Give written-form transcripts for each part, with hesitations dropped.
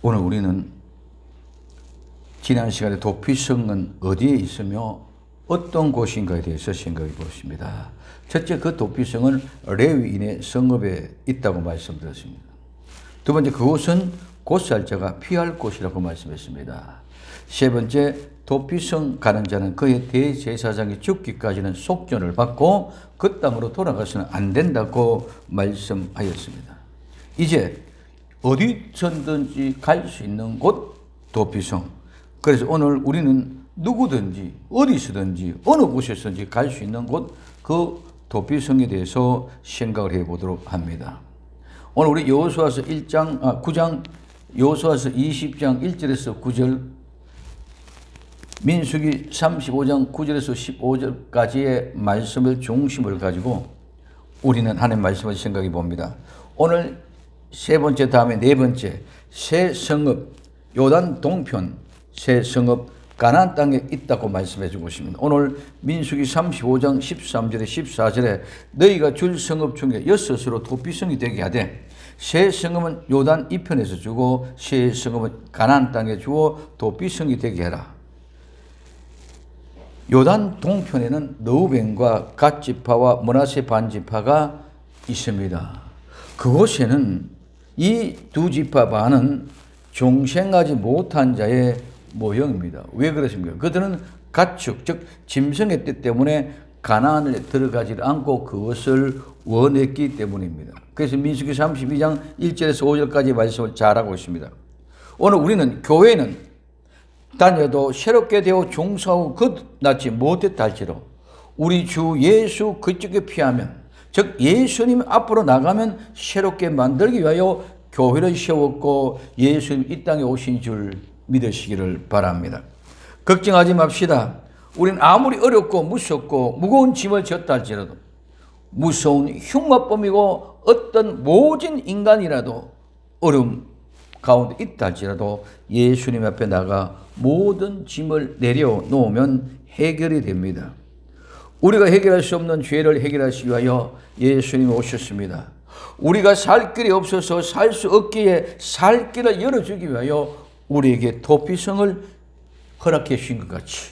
오늘 우리는 지난 시간에 도피성은 어디에 있으며 어떤 곳인가에 대해서 생각해 보십니다. 첫째, 그 도피성은 레위인의 성읍에 있다고 말씀드렸습니다. 두 번째, 그곳은 곧살자가 피할 곳이라고 말씀했습니다. 세 번째, 도피성 가는 자는 그의 대제사장이 죽기까지는 속전을 받고 그 땅으로 돌아가서는 안 된다고 말씀하였습니다. 이제 어디서든지 갈 수 있는 곳 도피성. 그래서 오늘 우리는 누구든지 어디서든지 어느 곳에서든지 갈 수 있는 곳 그 도피성에 대해서 생각을 해보도록 합니다. 오늘 우리 여호수아서 9장 여호수아서 20장 1절에서 9절, 민수기 35장 9절에서 15절까지의 말씀을 중심을 가지고 우리는 하나님의 말씀을 생각해 봅니다. 오늘 세 번째 다음에 네 번째, 새 성읍 요단 동편 새 성읍 가나안 땅에 있다고 말씀해 주고 있습니다. 오늘 민수기 35장 13절에 14절에 너희가 줄 성읍 중에 여섯으로 도피성이 되게 하되 새 성읍은 요단 이편에서 주고 새 성읍은 가나안 땅에 주어 도피성이 되게 해라. 요단 동편에는 르우벤과 갓 지파와 므낫세 반 지파가 있습니다. 그곳에는 이 두 지파 반은 종생하지 못한 자의 모형입니다. 왜 그렇습니까? 그들은 가축, 즉 짐승의 뜻 때문에 가나안에 들어가지 않고 그것을 원했기 때문입니다. 그래서 민수기 32장 1절에서 5절까지 말씀을 잘하고 있습니다. 오늘 우리는 교회는 다녀도 새롭게 되어 종사하고 끝나지 못했다 할지라도 우리 주 예수 그쪽에 피하면, 즉 예수님 앞으로 나가면 새롭게 만들기 위하여 교회를 세웠고 예수님 이 땅에 오신 줄 믿으시기를 바랍니다. 걱정하지 맙시다. 우리는 아무리 어렵고 무섭고 무거운 짐을 졌다 할지라도, 무서운 흉악범이고 어떤 모진 인간이라도 어려움 가운데 있다 할지라도 예수님 앞에 나가 모든 짐을 내려놓으면 해결이 됩니다. 우리가 해결할 수 없는 죄를 해결하시기 위하여 예수님이 오셨습니다. 우리가 살 길이 없어서 살 수 없기에 살 길을 열어주기 위하여 우리에게 도피성을 허락해 주신 것 같이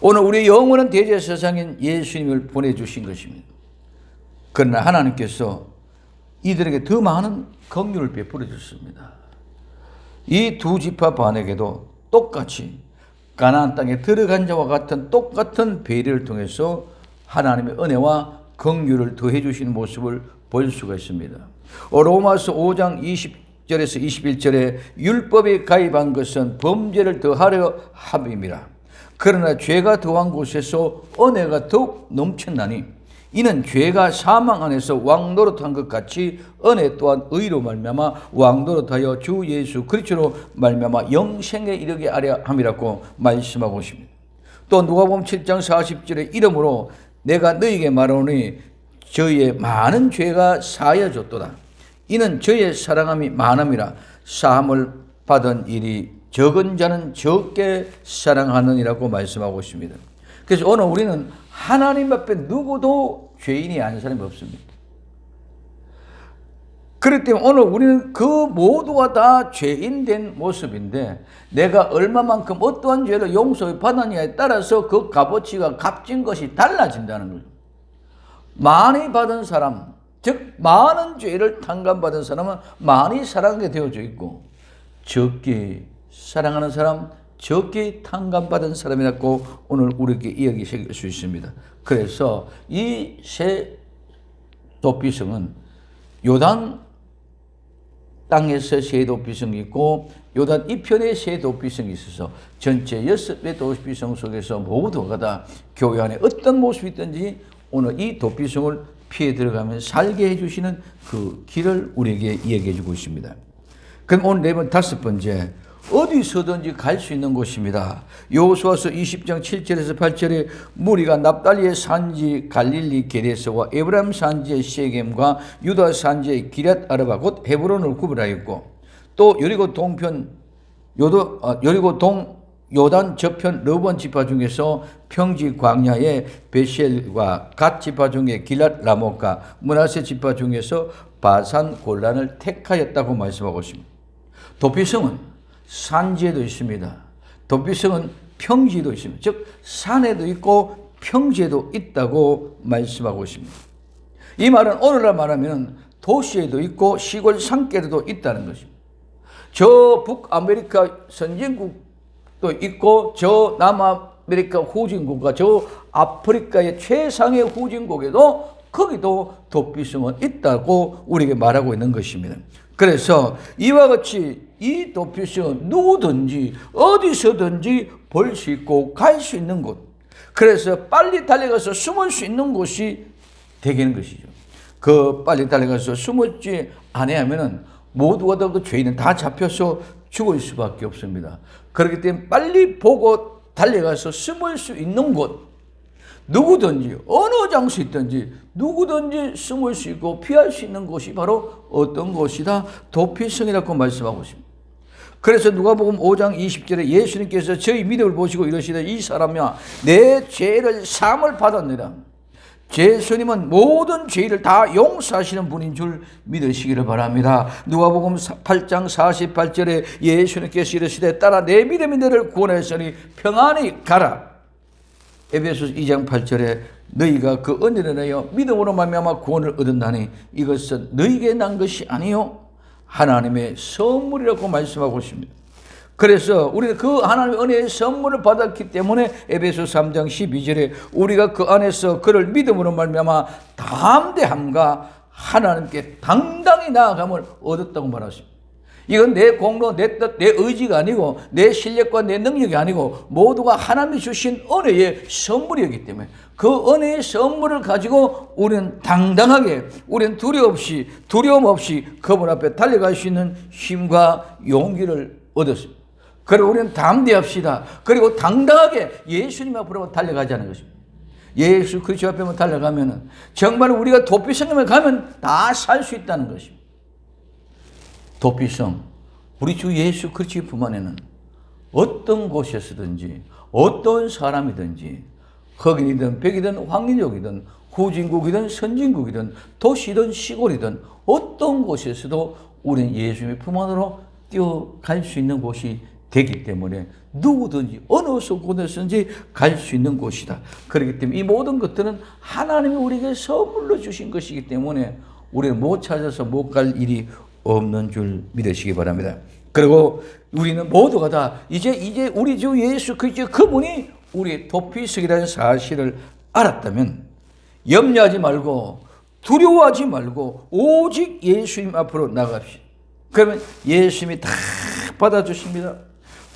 오늘 우리 영원한 대제사장인 예수님을 보내주신 것입니다. 그러나 하나님께서 이들에게 더 많은 긍휼을 베풀어 주셨습니다. 이 두 지파 반에게도 똑같이 가나안 땅에 들어간 자와 같은 똑같은 배려를 통해서 하나님의 은혜와 긍휼을 더해 주시는 모습을 볼 수가 있습니다. 로마서 5장 20절에서 21절에 율법에 가입한 것은 범죄를 더하려 함이라. 그러나 죄가 더한 곳에서 은혜가 더욱 넘쳤나니 이는 죄가 사망 안에서 왕노릇한 것 같이 은혜 또한 의로 말미암아 왕노릇하여 주 예수 그리스도로 말미암아 영생에 이르게 하려 함이라고 말씀하고 있습니다. 또 누가복음 7장 40절에 이러므로 내가 너희에게 말하노니 저희의 많은 죄가 사하여졌도다. 이는 저희의 사랑함이 많음이라. 사함을 받은 일이 적은 자는 적게 사랑하느니라고 말씀하고 있습니다. 그래서 오늘 우리는 하나님 앞에 누구도 죄인이 아닌 사람이 없습니다. 그렇기 때문에 오늘 우리는 그 모두가 다 죄인된 모습인데 내가 얼마만큼 어떠한 죄를 용서를 받았냐에 따라서 그 값어치가 값진 것이 달라진다는 거죠. 많이 받은 사람, 즉 많은 죄를 탕감받은 사람은 많이 사랑하게 되어져 있고 적게 사랑하는 사람, 적게 탕감받은 사람이라고 오늘 우리에게 이야기할 수 있습니다. 그래서 이 새 도피성은 요단 땅에서 새 도피성이 있고 요단 이편에 새 도피성이 있어서 전체 6개 도피성 속에서 모두가 다 교회 안에 어떤 모습이 있든지 오늘 이 도피성을 피해 들어가면 살게 해주시는 그 길을 우리에게 이야기해 주고 있습니다. 그럼 오늘 다섯 번째, 어디서든지 갈 수 있는 곳입니다. 여호수아서 20장 7절에서 8절에 무리가 납달리의 산지 갈릴리 게레스와 에브라임 산지의 세겜과 유다 산지의 기럇 아르바 곧 헤브론을 구분하였고 또 여리고 동편 여리고 동 요단 저편 르본 지파 중에서 평지 광야의 베셀과 갓 지파 중에 길랏 라못과 므낫세 지파 중에서 바산 골란을 택하였다고 말씀하고 있습니다. 도피성은 산지에도 있습니다. 도피성은 평지에도 있습니다. 즉 산에도 있고 평지에도 있다고 말씀하고 있습니다. 이 말은 오늘날 말하면 도시에도 있고 시골 산길에도 있다는 것입니다. 저 북아메리카 선진국도 있고 저 남아메리카 후진국과 저 아프리카의 최상의 후진국에도 거기도 도피성은 있다고 우리에게 말하고 있는 것입니다. 그래서 이와 같이 이 도피성은 누구든지 어디서든지 볼 수 있고 갈 수 있는 곳, 그래서 빨리 달려가서 숨을 수 있는 곳이 되겠는 것이죠. 그 빨리 달려가서 숨었지 아니하면은 모두가 다 그 죄인은 다 잡혀서 죽을 수밖에 없습니다. 그렇기 때문에 빨리 보고 달려가서 숨을 수 있는 곳, 누구든지 어느 장소에 있든지 누구든지 숨을 수 있고 피할 수 있는 곳이 바로 어떤 곳이다? 도피성이라고 말씀하고 있습니다. 그래서 누가복음 5장 20절에 예수님께서 저희 믿음을 보시고 이러시되 이 사람이야 내 죄를 사함을 받았느라. 예수님은 모든 죄를 다 용서하시는 분인 줄 믿으시기를 바랍니다. 누가복음 8장 48절에 예수님께서 이르시되 따라 내 믿음이 너를 구원하였으니 평안히 가라. 에베소서 2장 8절에 너희가 그 은혜를 인하여 믿음으로 말미암아 구원을 얻었나니 이것은 너희에게 난 것이 아니요 하나님의 선물이라고 말씀하고 있습니다. 그래서 우리는 그 하나님의 은혜의 선물을 받았기 때문에 에베소 3장 12절에 우리가 그 안에서 그를 믿음으로 말미암아 담대함과 하나님께 당당히 나아감을 얻었다고 말하십니다. 이건 내 공로, 내 뜻, 내 의지가 아니고 내 실력과 내 능력이 아니고 모두가 하나님이 주신 은혜의 선물이었기 때문에 그 은혜의 선물을 가지고 우리는 당당하게, 우리는 두려움 없이 그분 앞에 달려갈 수 있는 힘과 용기를 얻었습니다. 그리고 우리는 담대합시다. 그리고 당당하게 예수님 앞으로 달려가자는 것입니다. 예수 그리스도 앞에 달려가면 정말 우리가 도피성에 가면 다 살 수 있다는 것입니다. 도피성, 우리 주 예수 그리스도 품 안에는 어떤 곳에서든지 어떤 사람이든지 흑인이든 백이든 황민족이든 후진국이든 선진국이든 도시든 시골이든 어떤 곳에서도 우리는 예수님의 품 안으로 뛰어갈 수 있는 곳이 되기 때문에 누구든지 어느 곳에서든지 갈 수 있는 곳이다. 그렇기 때문에 이 모든 것들은 하나님이 우리에게 선물로 주신 것이기 때문에 우리는 못 찾아서 못 갈 일이 없는 줄 믿으시기 바랍니다. 그리고 우리는 모두가 다 이제 우리 주 예수 그리스도 그분이 우리 도피성이라는 사실을 알았다면 염려하지 말고 두려워하지 말고 오직 예수님 앞으로 나갑시다. 그러면 예수님이 다 받아주십니다.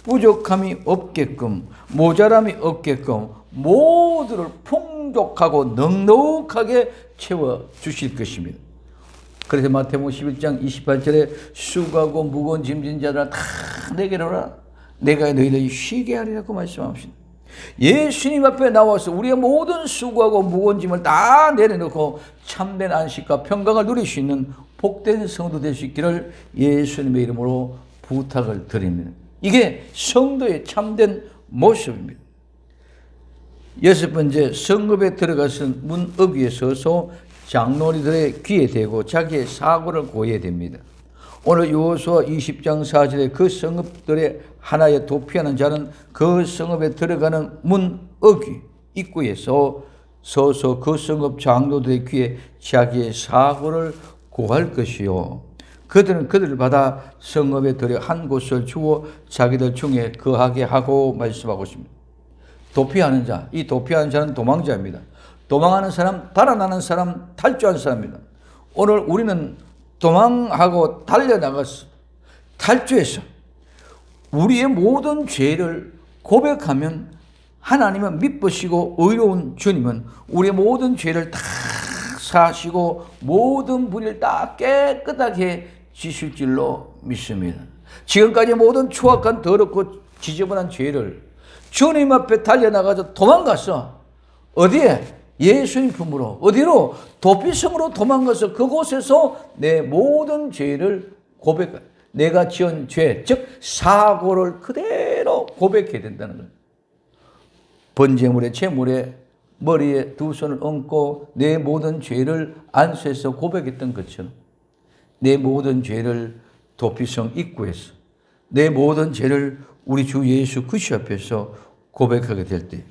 부족함이 없게끔, 모자람이 없게끔 모두를 풍족하고 넉넉하게 채워주실 것입니다. 그래서 마태복음 11장 28절에 수고하고 무거운 짐진 자들아 다 내게로 오라. 내가 너희를 쉬게 하리라고 말씀하십니다. 예수님 앞에 나와서 우리의 모든 수고하고 무거운 짐을 다 내려놓고 참된 안식과 평강을 누릴 수 있는 복된 성도 될 수 있기를 예수님의 이름으로 부탁을 드립니다. 이게 성도의 참된 모습입니다. 여섯 번째, 성읍에 들어가서 문 어귀에 서서 장로들의 귀에 대고 자기의 사고를 고해야 됩니다. 오늘 여호수아 20장 4절에 그 성읍들의 하나에 도피하는 자는 그 성읍에 들어가는 문 어귀 입구에서 서서 그 성읍 장로들의 귀에 자기의 사고를 고할 것이요. 그들은 그들을 받아 성읍에 들여 한 곳을 주어 자기들 중에 거하게 하고 말씀하고 있습니다. 도피하는 자, 이 도피하는 자는 도망자입니다. 도망하는 사람, 달아나는 사람, 탈주한 사람입니다. 오늘 우리는 도망하고 달려나가서 탈주해서 우리의 모든 죄를 고백하면 하나님은 미쁘시고 의로운 주님은 우리의 모든 죄를 다 사시고 모든 불의를 다 깨끗하게 지실 줄로 믿습니다. 지금까지 모든 추악한 더럽고 지저분한 죄를 주님 앞에 달려나가서 도망가서 어디에? 예수님 품으로. 어디로? 도피성으로 도망가서 그곳에서 내 모든 죄를 고백해. 내가 지은 죄, 즉 사고를 그대로 고백해야 된다는 거예요. 번제물에 제물에 머리에 두 손을 얹고 내 모든 죄를 안수해서 고백했던 것처럼 내 모든 죄를 도피성 입구에서 내 모든 죄를 우리 주 예수 그리스도 앞에서 고백하게 될 때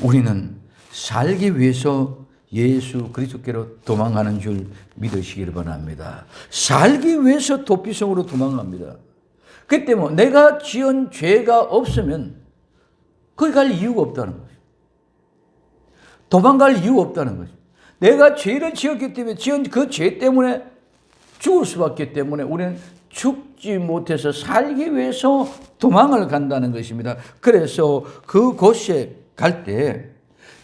우리는 살기 위해서 예수 그리스도께로 도망가는 줄 믿으시기를 바랍니다. 살기 위해서 도피성으로 도망갑니다. 그 때문에 내가 지은 죄가 없으면 거기 갈 이유가 없다는 거죠. 도망갈 이유가 없다는 거죠. 내가 죄를 지었기 때문에 지은 그 죄 때문에 죽을 수밖에 없기 때문에 우리는 죽지 못해서 살기 위해서 도망을 간다는 것입니다. 그래서 그곳에 갈 때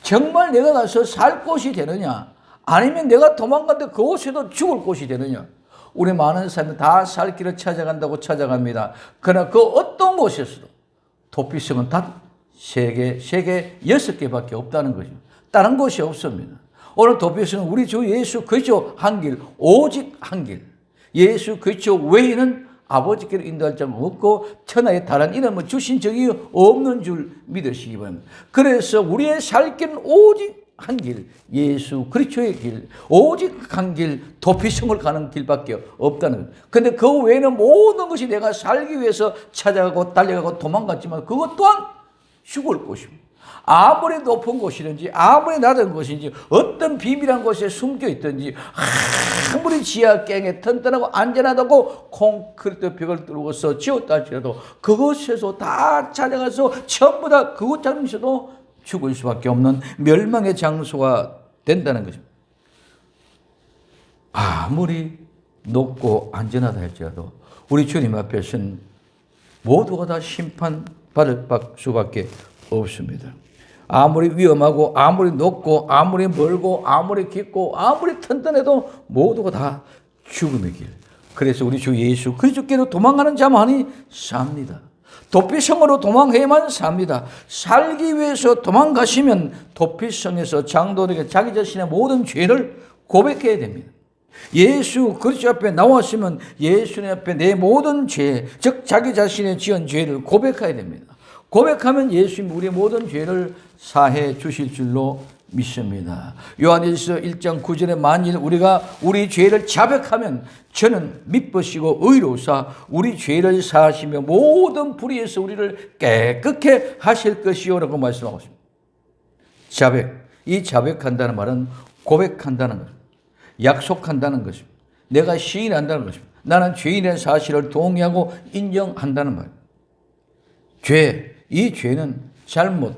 정말 내가 가서 살 곳이 되느냐 아니면 내가 도망갔는데 그곳에도 죽을 곳이 되느냐. 우리 많은 사람이 다 살 길을 찾아간다고 찾아갑니다. 그러나 그 어떤 곳에서도 도피성은 단 3개, 6개밖에 없다는 거죠. 다른 곳이 없습니다. 오늘 도피성은 우리 주 예수 그리스도 한 길, 오직 한 길. 예수 그리스도 외에는 아버지께로 인도할 자가 없고 천하에 다른 이름을 주신 적이 없는 줄 믿으시기 바랍니다. 그래서 우리의 살 길은 오직 한 길, 예수 그리스도의 길, 오직 한 길, 도피성을 가는 길밖에 없다는 거예요. 그런데 그 외에는 모든 것이 내가 살기 위해서 찾아가고 달려가고 도망갔지만 그것 또한 죽을 곳입니다. 아무리 높은 곳이든지 아무리 낮은 곳인지 어떤 비밀한 곳에 숨겨 있든지 아무리 지하갱에 튼튼하고 안전하다고 콘크리트 벽을 뚫고서 지었다 할지라도 그곳에서 다 찾아가서 전부 다 그곳 장소도 죽을 수밖에 없는 멸망의 장소가 된다는 거죠. 아무리 높고 안전하다 할지라도 우리 주님 앞에서는 모두가 다 심판받을 수밖에 없습니다. 아무리 위험하고 아무리 높고 아무리 멀고 아무리 깊고 아무리 튼튼해도 모두가 다 죽음의 길. 그래서 우리 주 예수 그리스도께로 도망가는 자만이 삽니다. 도피성으로 도망해야만 삽니다. 살기 위해서 도망가시면 도피성에서 장도에게 자기 자신의 모든 죄를 고백해야 됩니다. 예수 그리스도 앞에 나왔으면 예수님 앞에 내 모든 죄, 즉 자기 자신의 지은 죄를 고백해야 됩니다. 고백하면 예수님이 우리의 모든 죄를 사해 주실 줄로 믿습니다. 요한일서 1장 9절에 만일 우리가 우리 죄를 자백하면 저는 미쁘시고 의로우사 우리 죄를 사하시며 모든 불의에서 우리를 깨끗게 하실 것이요라고 말씀하고 있습니다. 자백, 이 자백한다는 말은 고백한다는 것입니다. 약속한다는 것입니다. 내가 시인한다는 것입니다. 나는 죄인의 사실을 동의하고 인정한다는 말입니다. 죄, 이 죄는 잘못,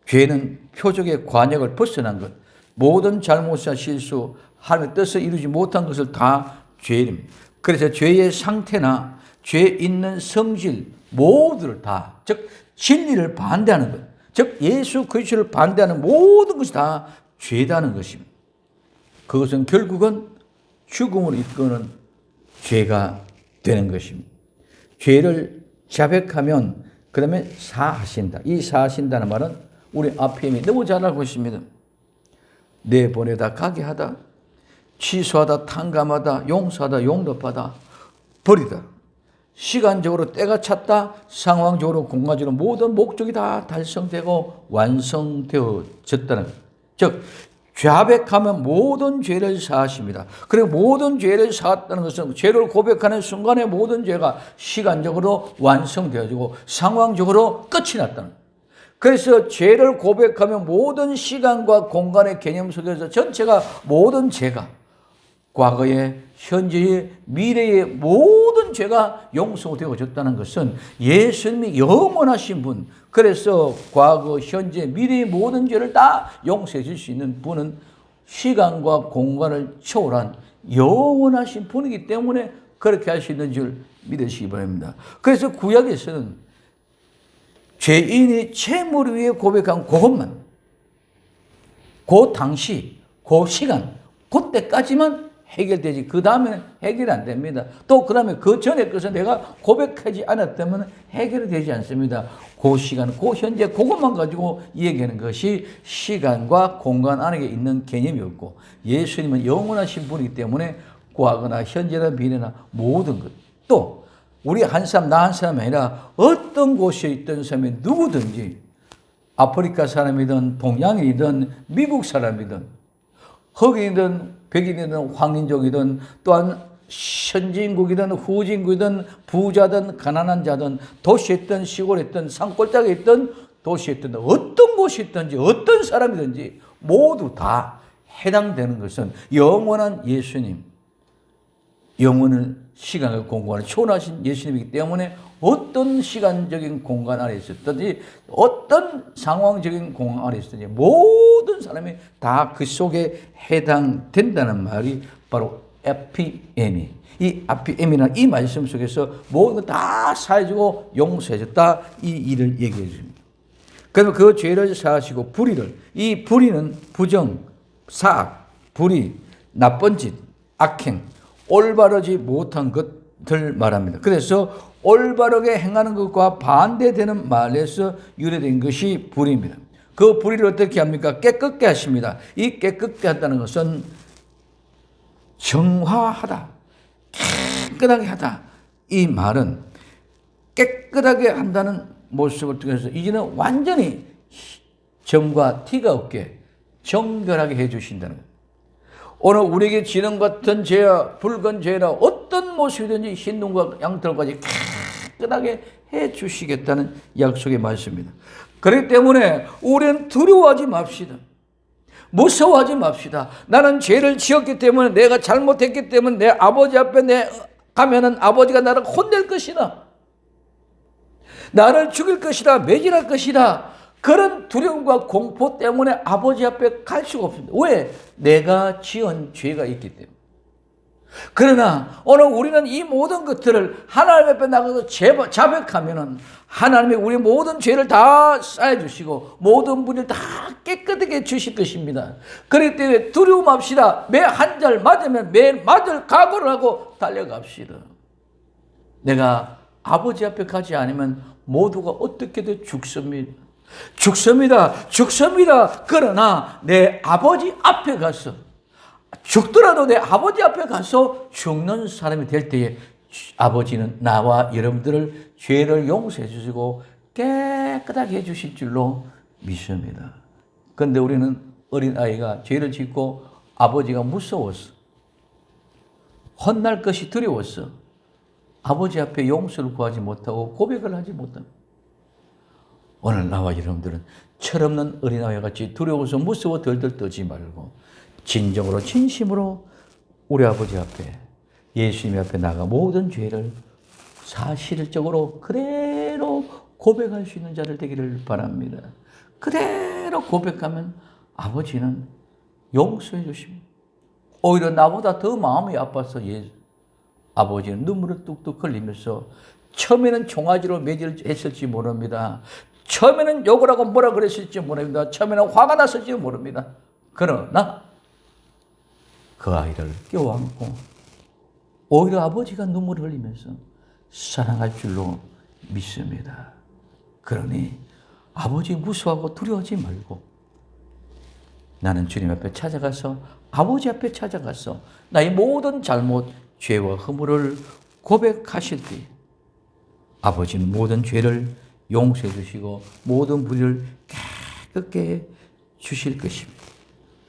죄는 표적의 관역을 벗어난 것, 모든 잘못과 실수, 하나님의 뜻을 이루지 못한 것을 다 죄입니다. 그래서 죄의 상태나 죄 있는 성질 모두를 다, 즉 진리를 반대하는 것, 즉 예수 그리스도를 반대하는 모든 것이 다 죄다는 것입니다. 그것은 결국은 죽음으로 이끄는 죄가 되는 것입니다. 죄를 자백하면 그러면 사하신다. 이 사하신다는 말은 우리 앞에 이미 너무 잘 알고 있습니다. 내보내다 가게 하다, 취소하다 탕감하다, 용서하다 용납하다, 버리다. 시간적으로 때가 찼다, 상황적으로 공간적으로 모든 목적이 다 달성되고 완성되어졌다는 것. 즉 자백하면 모든 죄를 사하십니다. 그리고 모든 죄를 사했다는 것은 죄를 고백하는 순간에 모든 죄가 시간적으로 완성되어지고 상황적으로 끝이 났다는 거예요. 그래서 죄를 고백하면 모든 시간과 공간의 개념 속에서 전체가 모든 죄가 과거의, 현재의, 미래의 모든 죄가 용서되어졌다는 것은 예수님이 영원하신 분, 그래서 과거, 현재, 미래의 모든 죄를 다 용서해 줄 수 있는 분은 시간과 공간을 초월한 영원하신 분이기 때문에 그렇게 할 수 있는 줄 믿으시기 바랍니다. 그래서 구약에서는 죄인이 채무를 위해 고백한 그것만, 그 당시, 그 시간, 그때까지만 해결되지 그 다음에는 해결이 안 됩니다. 또 그 다음에 그 전에 것은 내가 고백하지 않았다면 해결이 되지 않습니다. 그 시간, 그 현재 그것만 가지고 얘기하는 것이 시간과 공간 안에 있는 개념이었고 예수님은 영원하신 분이기 때문에 과거나 현재나 미래나 모든 것, 또 우리 한 사람 나 한 사람이 아니라 어떤 곳에 있던 사람이 누구든지 아프리카 사람이든 동양인이든 미국 사람이든 흑인이든 백인이든 황인족이든 또한 선진국이든 후진국이든 부자든 가난한 자든 도시에 있든 시골에 있든 산골짜기에 있든 도시에 있든 어떤 곳이 있든지 어떤 사람이든지 모두 다 해당되는 것은 영원한 예수님, 영원을 시간을 공간을 초월하신 예수님이기 때문에 어떤 시간적인 공간 안에 있었든지 어떤 상황적인 공간 안에 있었든지 모든 사람이 다 그 속에 해당된다는 말이 바로 에피에미. 이 에피에미라는 이 말씀 속에서 모든 다 사해주고 용서해줬다 이 일을 얘기해 줍니다. 그러면 그 죄를 사하시고 불의를, 이 불의는 부정, 사악, 불의, 나쁜 짓, 악행, 올바르지 못한 것들 말합니다. 그래서 올바르게 행하는 것과 반대되는 말에서 유래된 것이 불의입니다. 그 불의를 어떻게 합니까? 깨끗게 하십니다. 이 깨끗게 한다는 것은 정화하다, 깨끗하게 하다. 이 말은 깨끗하게 한다는 모습을 통해서 이제는 완전히 점과 티가 없게 정결하게 해주신다는 거예요. 오늘 우리에게 지능 같은 죄와 붉은 죄나 어떤 모습이든지 흰 눈과 양털까지 깨끗하게 해주시겠다는 약속의 말씀입니다. 그렇기 때문에 우리는 두려워하지 맙시다. 무서워하지 맙시다. 나는 죄를 지었기 때문에 내가 잘못했기 때문에 내 아버지 앞에 가면은 아버지가 나를 혼낼 것이다. 나를 죽일 것이다. 매질할 것이다. 그런 두려움과 공포 때문에 아버지 앞에 갈 수가 없습니다. 왜? 내가 지은 죄가 있기 때문에. 그러나 오늘 우리는 이 모든 것들을 하나님 앞에 나가서 자백하면은 하나님이 우리 모든 죄를 다 쌓여주시고 모든 분을 다 깨끗하게 주실 것입니다. 그렇기 때문에 두려움 맙시다. 매 한 잘 맞으면 매일 맞을 각오를 하고 달려갑시다. 내가 아버지 앞에 가지 않으면 모두가 어떻게든 죽습니다. 죽습니다. 그러나 내 아버지 앞에 가서 죽더라도 내 아버지 앞에 가서 죽는 사람이 될 때에 아버지는 나와 여러분들을 죄를 용서해 주시고 깨끗하게 해 주실 줄로 믿습니다. 그런데 우리는 어린아이가 죄를 짓고 아버지가 무서웠어. 혼날 것이 두려웠어. 아버지 앞에 용서를 구하지 못하고 고백을 하지 못합니다. 오늘 나와 여러분들은 철없는 어린아이와 같이 두려워서 무서워 덜덜 떠지 말고 진정으로 진심으로 우리 아버지 앞에 예수님 앞에 나가 모든 죄를 사실적으로 그대로 고백할 수 있는 자를 되기를 바랍니다. 그대로 고백하면 아버지는 용서해 주십니다. 오히려 나보다 더 마음이 아파서 아버지는 눈물을 뚝뚝 흘리면서 처음에는 종아지로 매질했을지 모릅니다. 처음에는 욕을 하고 뭐라 그랬을지 모릅니다. 처음에는 화가 났을지 모릅니다. 그러나 그 아이를 껴안고 오히려 아버지가 눈물을 흘리면서 사랑할 줄로 믿습니다. 그러니 아버지 무서워하고 두려워하지 말고 나는 주님 앞에 찾아가서 아버지 앞에 찾아가서 나의 모든 잘못, 죄와 허물을 고백하실 때 아버지는 모든 죄를 용서해 주시고 모든 불의를 깨끗게 주실 것입니다.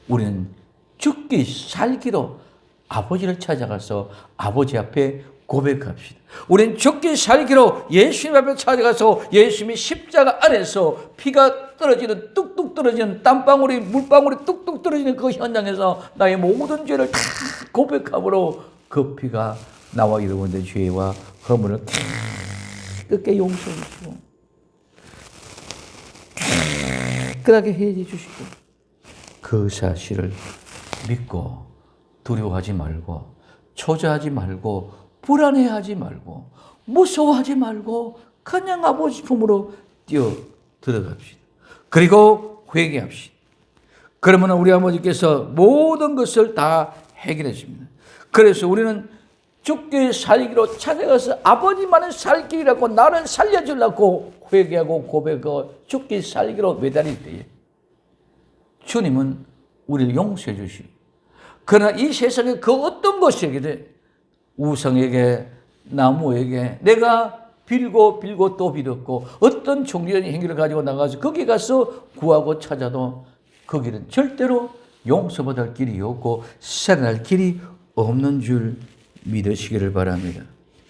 우리는 죽기 살기로 아버지를 찾아가서 아버지 앞에 고백합시다. 우리는 죽기 살기로 예수님 앞에 찾아가서 예수님이 십자가 안에서 피가 떨어지는 뚝뚝 떨어지는 땀방울이 물방울이 뚝뚝 떨어지는 그 현장에서 나의 모든 죄를 다 고백함으로 그 피가 나와 여러분들의 죄와 허물을 깨끗게 용서해 주시고 깨끗하게 해 주시고 그 사실을 믿고 두려워하지 말고 초조하지 말고 불안해하지 말고 무서워하지 말고 그냥 아버지 품으로 뛰어 들어갑시다. 그리고 회개합시다. 그러면 우리 아버지께서 모든 것을 다 해결해 줍니다. 그래서 우리는 죽기 살기로 찾아가서 아버지만은 살 길이라고 나를 살려주려고 회개하고 고백하고 죽기 살기로 매달릴 때에 주님은 우리를 용서해 주시고 그러나 이 세상에 그 어떤 것이든 우상에게 나무에게 내가 빌고 또 빌었고 어떤 종류의 행위를 가지고 나가서 거기 가서 구하고 찾아도 거기는 절대로 용서받을 길이 없고 살아날 길이 없는 줄 믿으시기를 바랍니다.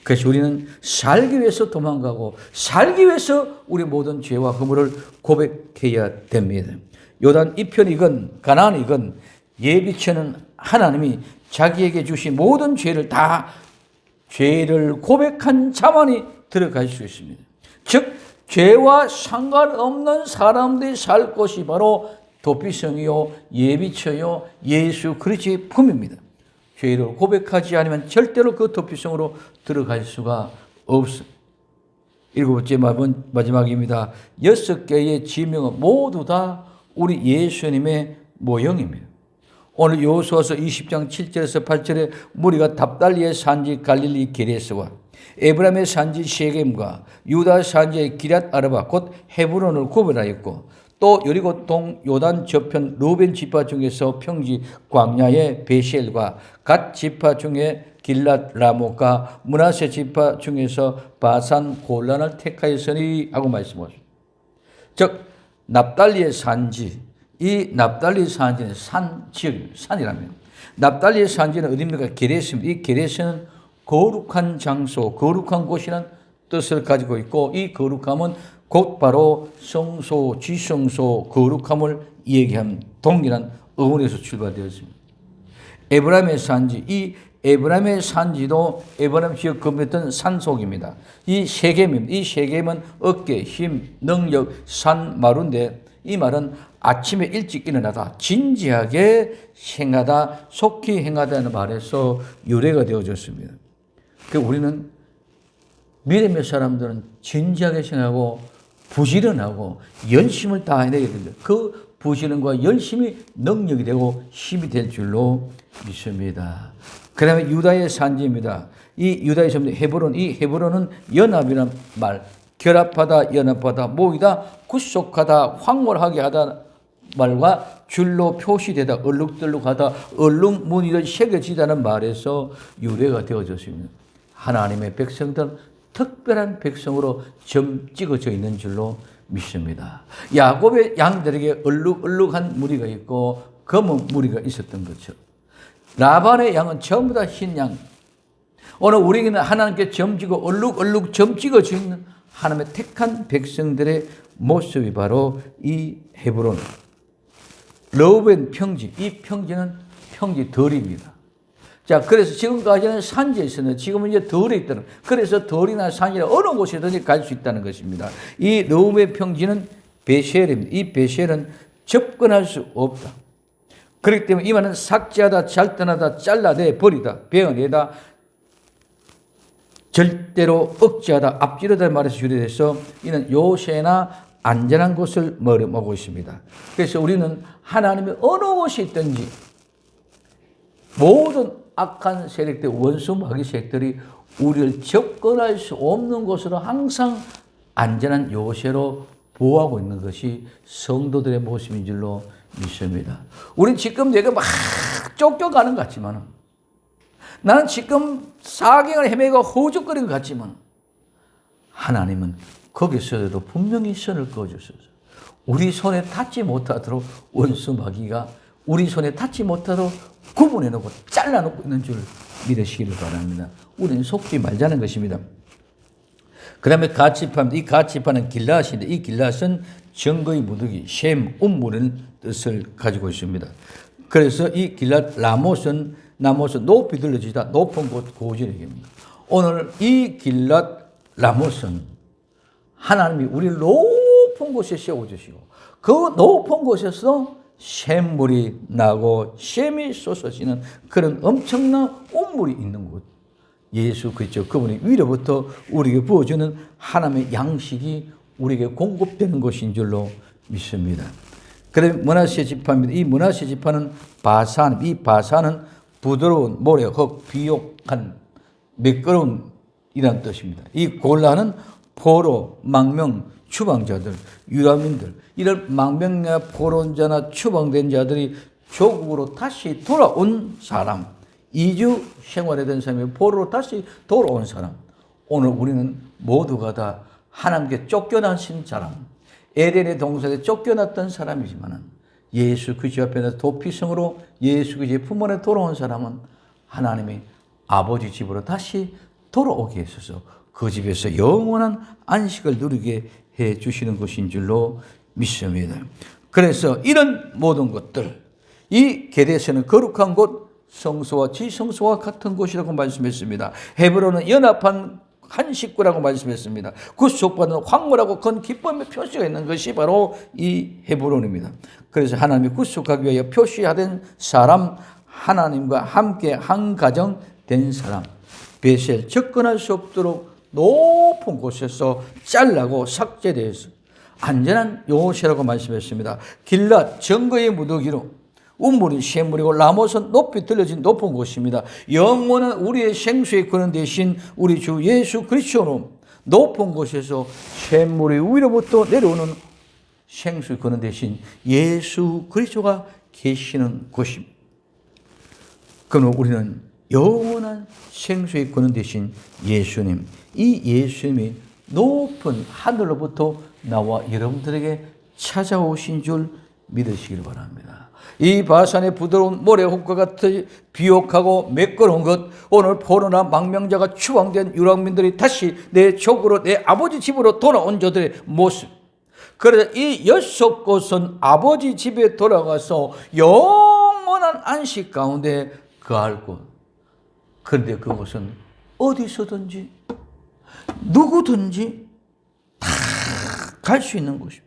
그래서 우리는 살기 위해서 도망가고 살기 위해서 우리 모든 죄와 허물을 고백해야 됩니다. 요단 이편이건 가나안이건 예비처는 하나님이 자기에게 주신 모든 죄를 고백한 자만이 들어갈 수 있습니다. 즉 죄와 상관없는 사람들이 살 곳이 바로 도피성이요 예비처요 예수 그리스도의 품입니다. 죄를 고백하지 않으면 절대로 그 도피성으로 들어갈 수가 없습니다. 7번째 마지막입니다. 6개의 지명은 모두 다 우리 예수님의 모형입니다. 오늘 여호수아서 20장 7절에서 8절에 무리가 답달리의 산지 갈릴리 게레스와 에브라임의 산지 셰겜과 유다 산지의 기럇 아르바 곧 헤브론을 구별하였고 또 여리고 동 요단 저편 루벤 지파 중에서 평지 광야의 베셀과 갓 지파 중에 길랏 라모가 므낫세 지파 중에서 바산 골란을 택하였으니 하고 말씀하십니다. 즉 납달리의 산지, 이 납달리 산지는 산 지역입니다. 산이라면 납달리의 산지는 어디입니까? 게레스입니다. 이 게레스는 거룩한 장소, 거룩한 곳이라는 뜻을 가지고 있고 이 거룩함은 곧 바로 성소, 지성소, 거룩함을 얘기한 동일한 어원에서 출발되었습니다. 에브라임의 산지, 이 에브라임의 산지도 에브라임 지역 건너던 산속입니다. 이 세겜입니다. 이 세겜은 어깨, 힘, 능력, 산, 마루인데 이 말은 아침에 일찍 일어나다, 진지하게 행하다, 속히 행하다는 말에서 유래가 되어졌습니다. 우리는 믿음의 사람들은 진지하게 생각하고 부지런하고 열심을 다해내야 됩니다. 그 부지런과 열심이 능력이 되고 힘이 될 줄로 믿습니다. 그 다음에 유다의 산지입니다. 이 유다의 산지 헤브론, 이 헤브론은 연합이라는 말, 결합하다, 연합하다, 모이다, 구속하다, 황홀하게 하다 말과 줄로 표시되다, 얼룩덜룩하다, 얼룩무늬를 새겨지다는 말에서 유래가 되어졌습니다. 하나님의 백성들은 특별한 백성으로 점 찍어져 있는 줄로 믿습니다. 야곱의 양들에게 얼룩얼룩한 무리가 있고 검은 무리가 있었던 것처럼 라반의 양은 전부 다 흰 양. 오늘 우리에게는 하나님께 점지고 얼룩얼룩 점 찍어져 있는 하나님의 택한 백성들의 모습이 바로 이 헤브론, 러벤 평지. 이 평지는 평지 덜입니다. 자, 그래서 지금까지는 산지에 있었는데 지금은 이제 덜에 있다는, 그래서 덜이나 산이나 어느 곳이든지 갈 수 있다는 것입니다. 이 러벤 평지는 베셀입니다. 이 베셀은 접근할 수 없다. 그렇기 때문에 이 말은 삭제하다, 잘라내다, 잘라내 버리다, 베어내다, 절대로 억제하다, 앞지르다 말에서 유래돼서 이는 요새나 안전한 곳을 머금고 있습니다. 그래서 우리는 하나님이 어느 곳에 있든지 모든 악한 세력들, 원수 마귀 세력들이 우리를 접근할 수 없는 곳으로 항상 안전한 요새로 보호하고 있는 것이 성도들의 모습인 줄로 믿습니다. 우린 지금 내가 막 쫓겨가는 것 같지만, 나는 지금 사경을 헤매고 허우적거리는 것 같지만, 하나님은 거기서도 분명히 선을 그어주셔서 우리 손에 닿지 못하도록 원수 마귀가 우리 손에 닿지 못하도록 구분해놓고 잘라놓고 있는 줄 믿으시기를 바랍니다. 우리는 속지 말자는 것입니다. 그 다음에 갓지파입니다. 이 갓지파는 길랏인데 이 길랏은 정거의 무더기, 셈, 움무는 뜻을 가지고 있습니다. 그래서 이 길랏 라못은 높이 들려지다 높은 곳 고지역입니다. 오늘 이 길랏 라못은 하나님이 우리를 높은 곳에 세워주시고 그 높은 곳에서 샘물이 나고 샘이 쏟아지는 그런 엄청난 온물이 있는 곳. 예수 그리스도 그분이 위로부터 우리에게 부어주는 하나님의 양식이 우리에게 공급되는 것인 줄로 믿습니다. 그다음에 므낫세 지파입니다. 이 므낫세 지파는 바산, 이 바산은 부드러운 모래, 흙, 비옥한 매끄러운 이란 뜻입니다. 이 골란은 포로, 망명, 추방자들, 유다민들, 이런 망명자, 포로자나 추방된 자들이 조국으로 다시 돌아온 사람, 이주 생활하던 사람이 포로로 다시 돌아온 사람. 오늘 우리는 모두가 다 하나님께 쫓겨나신 사람, 에덴의 동산에 쫓겨났던 사람이지만 예수 그리스도 앞에서 도피성으로 예수 그리스도의 품 안에 돌아온 사람은 하나님이 아버지 집으로 다시 돌아오게 하셔서 그 집에서 영원한 안식을 누리게 해 주시는 것인 줄로 믿습니다. 그래서 이런 모든 것들, 이 게데스는 거룩한 곳, 성소와 지성소와 같은 곳이라고 말씀했습니다. 헤브론은 연합한 한 식구라고 말씀했습니다. 구속받은 황홀하고 큰 기쁨의 표시가 있는 것이 바로 이 헤브론입니다. 그래서 하나님이 구속하기 위하여 표시하던 사람, 하나님과 함께 한 가정 된 사람, 베셀 접근할 수 없도록 높은 곳에서 잘라고 삭제되어서 안전한 요새라고 말씀했습니다. 길랏 정거의 무더기로 운물이 샘물이고 라못은 높이 들려진 높은 곳입니다. 영원한 우리의 생수의 근원 대신 우리 주 예수 그리스도로 높은 곳에서 샘물이 위로부터 내려오는 생수의 근원 대신 예수 그리스도가 계시는 곳입니다. 그러면 우리는 영원한 생수의 근원 대신 예수님, 이 예수님이 높은 하늘로부터 나와 여러분들에게 찾아오신 줄 믿으시길 바랍니다. 이 바산의 부드러운 모래흙과 같이 비옥하고 매끄러운 것, 오늘 포로나 망명자가 추방된 유랑민들이 다시 내 족으로 내 아버지 집으로 돌아온 자들의 모습. 그래서 이 6곳은 아버지 집에 돌아가서 영원한 안식 가운데 거할 곳. 그런데 그곳은 어디서든지 누구든지 다 갈 수 있는 곳입니다.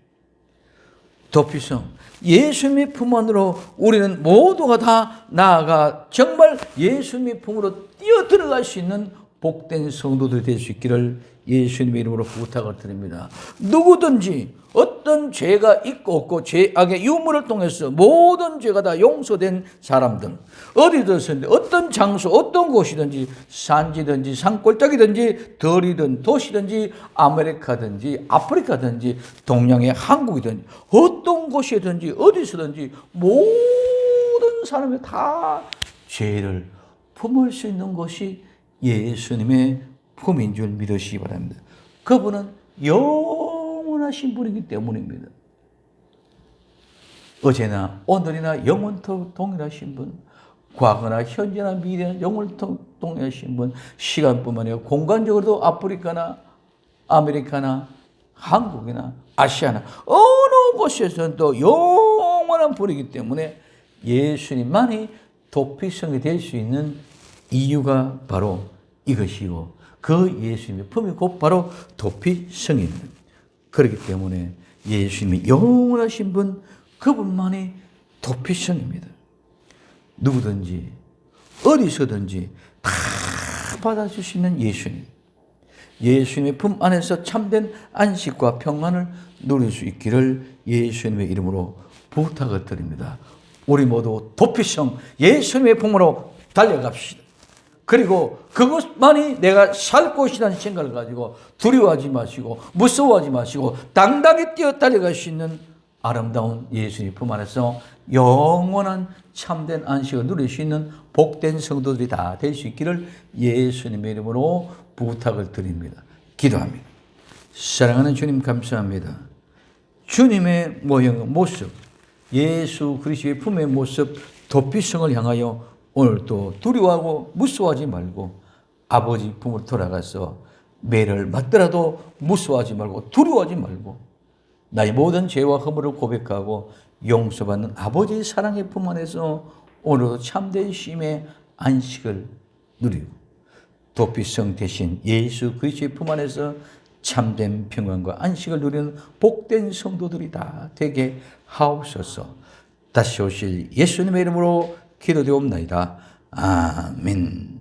도피성, 예수님의 품 안으로 우리는 모두가 다 나아가 정말 예수님의 품으로 뛰어들어갈 수 있는 복된 성도들이 될 수 있기를 예수님의 이름으로 부탁을 드립니다. 누구든지 어떤 죄가 있고 없고 죄악의 유물을 통해서 모든 죄가 다 용서된 사람들, 어디든지 어떤 장소 어떤 곳이든지 산지든지 산골짜기든지 덜이든 도시든지 아메리카든지 아프리카든지 동양의 한국이든지 어떤 곳이든지 어디서든지 모든 사람이 다 죄를 품을 수 있는 것이 예수님의 품인 줄 믿으시기 바랍니다. 그분은 영원하신 분이기 때문입니다. 어제나 오늘이나 영원토록 동일하신 분, 과거나 현재나 미래나 영원토록 동일하신 분, 시간뿐만 아니라 공간적으로도 아프리카나 아메리카나 한국이나 아시아나 어느 곳에서는 또 영원한 분이기 때문에 예수님만이 도피성이 될 수 있는 이유가 바로 이것이고, 그 예수님의 품이 곧 바로 도피성입니다. 그렇기 때문에 예수님이 영원하신 분, 그분만이 도피성입니다. 누구든지 어디서든지 다 받아줄 수 있는 예수님, 예수님의 품 안에서 참된 안식과 평안을 누릴 수 있기를 예수님의 이름으로 부탁을 드립니다. 우리 모두 도피성 예수님의 품으로 달려갑시다. 그리고 그것만이 내가 살 곳이라는 생각을 가지고 두려워하지 마시고 무서워하지 마시고 당당히 뛰어 달려갈 수 있는 아름다운 예수님 품 안에서 영원한 참된 안식을 누릴 수 있는 복된 성도들이 다 될 수 있기를 예수님의 이름으로 부탁을 드립니다. 기도합니다. 사랑하는 주님, 감사합니다. 주님의 모형, 모습, 예수 그리스도의 품의 모습, 도피성을 향하여 오늘도 두려워하고 무서워하지 말고 아버지 품으로 돌아가서 매를 맞더라도 무서워하지 말고 두려워하지 말고 나의 모든 죄와 허물을 고백하고 용서받는 아버지의 사랑의 품 안에서 오늘도 참된 쉼의 안식을 누리고 도피성 대신 예수 그리스도의 품 안에서 참된 평안과 안식을 누리는 복된 성도들이 다 되게 하옵소서. 다시 오실 예수님의 이름으로 기도되옵나이다. 아멘.